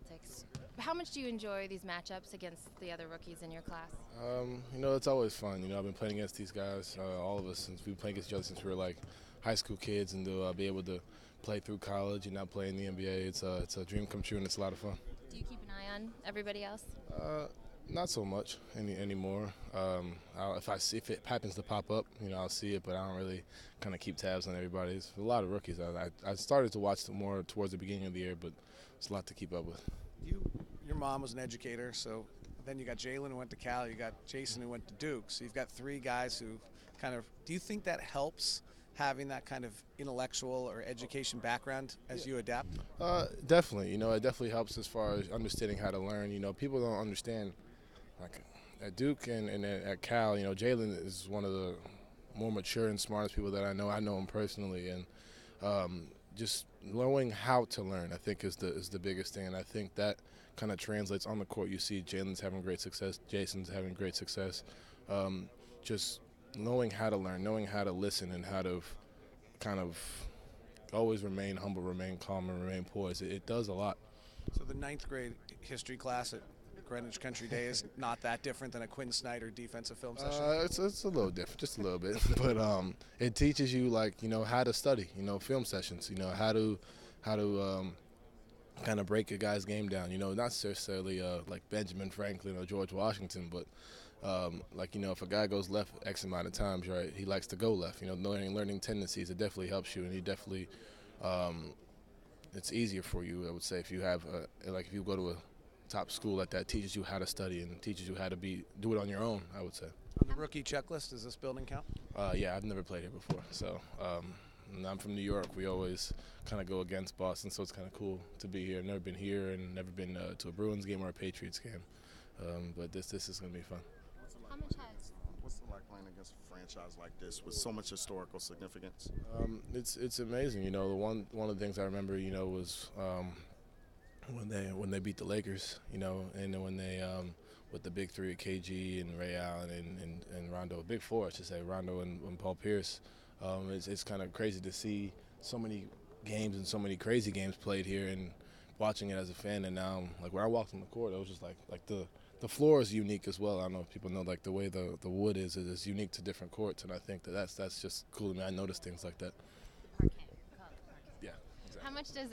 Celtics. How much do you enjoy these matchups against the other rookies in your class? It's always fun. I've been playing against these guys, all of us, since we've been playing against each other since we were like high school kids, and to be able to play through college and now play in the NBA, it's a dream come true, and it's a lot of fun. Do you keep an eye on everybody else? Not so much anymore. If it happens to pop up, I'll see it, but I don't really kind of keep tabs on everybody. There's a lot of rookies. I started to watch more towards the beginning of the year, but it's a lot to keep up with. Your mom was an educator, so then you got Jalen who went to Cal, you got Jason who went to Duke. So you've got three guys who kind of. Do you think that helps having that kind of intellectual or education background as you adapt? Definitely. It definitely helps as far as understanding how to learn. People don't understand. Like at Duke and at Cal, Jalen is one of the more mature and smartest people that I know. I know him personally, and just knowing how to learn, I think, is the biggest thing. And I think that kind of translates on the court. You see Jalen's having great success, Jason's having great success. Just knowing how to learn, knowing how to listen, and how to kind of always remain humble, remain calm, and remain poised. It does a lot. So the ninth grade history class at Greenwich Country Day is not that different than a Quinn Snyder defensive film session? It's a little different, just a little bit. But it teaches you, how to study, film sessions, how to kind of break a guy's game down, not necessarily like Benjamin Franklin or George Washington, but if a guy goes left X amount of times, right, he likes to go left. Learning tendencies, it definitely helps you, and you definitely, it's easier for you, I would say, if you have, if you go to a top school like that, teaches you how to study and teaches you how to do it on your own, I would say. On the rookie checklist, does this building count? Yeah, I've never played here before, so and I'm from New York. We always kind of go against Boston, so it's kind of cool to be here. Never been here and never been to a Bruins game or a Patriots game, but this is going to be fun. How much has What's it like playing against a franchise like this with so much historical significance? It's amazing. The one of the things I remember, was when they beat the Lakers, and then when they with the big three, KG and Ray Allen and Rondo, big four, I should say, Rondo and Paul Pierce. It's kind of crazy to see so many games and so many crazy games played here, and watching it as a fan. And now, when I walked on the court, it was just like the floor is unique as well. I don't know if people know, the way the wood is unique to different courts, and I think that's just cool to me. I notice things like that. parquet? Call it parquet. Yeah, exactly. How much does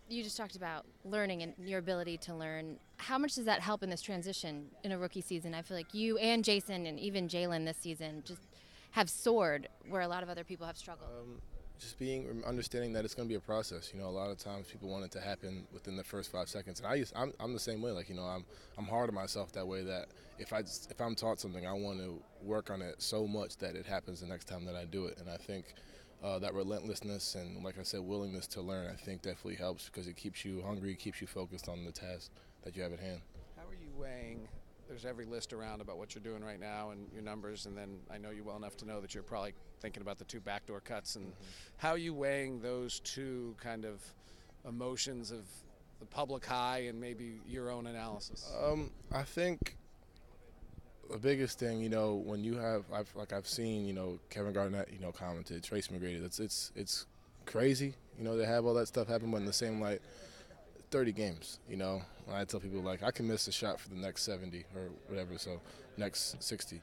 you just talked about learning and your ability to learn. How much does that help in this transition in a rookie season? I feel like you and Jason and even Jalen this season just have soared where a lot of other people have struggled. Just understanding that it's going to be a process. A lot of times people want it to happen within the first 5 seconds, and I'm the same way. I'm hard on myself that way. That if I'm taught something, I want to work on it so much that it happens the next time that I do it. And I think that relentlessness and, like I said, willingness to learn, I think definitely helps, because it keeps you hungry, keeps you focused on the task that you have at hand. How are you weighing? There's every list around about what you're doing right now and your numbers, and then I know you well enough to know that you're probably thinking about the two backdoor cuts. And how are you weighing those two kind of emotions of the public high and maybe your own analysis? I think the biggest thing, when you have, I've seen, Kevin Garnett, commented, Tracy McGrady. It's crazy, to have all that stuff happen, but in the same light, 30 games, I tell people, I can miss a shot for the next 70 or whatever, so next 60,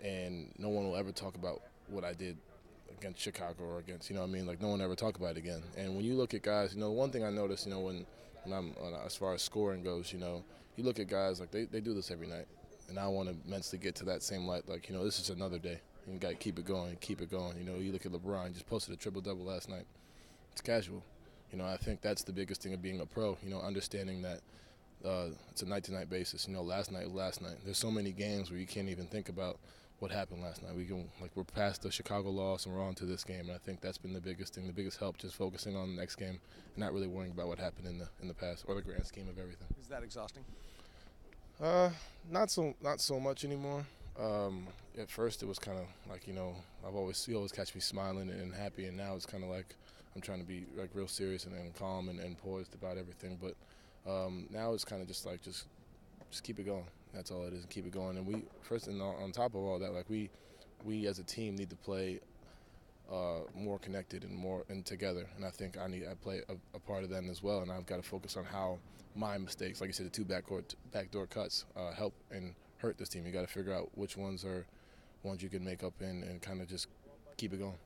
and no one will ever talk about what I did against Chicago or against, no one ever talk about it again. And when you look at guys, one thing I notice, when I'm as far as scoring goes, you look at guys they do this every night, and I want to mentally get to that same light, this is another day. You got to keep it going, keep it going. You look at LeBron, just posted a triple-double last night. It's casual. I think that's the biggest thing of being a pro, understanding that it's a night-to-night basis. Last night. There's so many games where you can't even think about what happened last night. We're past the Chicago loss and we're on to this game, and I think that's been the biggest thing, the biggest help, just focusing on the next game and not really worrying about what happened in the past or the grand scheme of everything. Is that exhausting? Not so much anymore. At first it was kind of you always catch me smiling and happy, and now it's kind of I'm trying to be real serious and calm and poised about everything. But now it's kind of just keep it going. That's all it is. Keep it going. And we first, and on top of all that, we as a team need to play more connected and more and together. And I think I play a part of that as well. And I've got to focus on how my mistakes, like you said, the two backdoor cuts, help and hurt this team. You got to figure out which ones are ones you can make up and kind of just keep it going.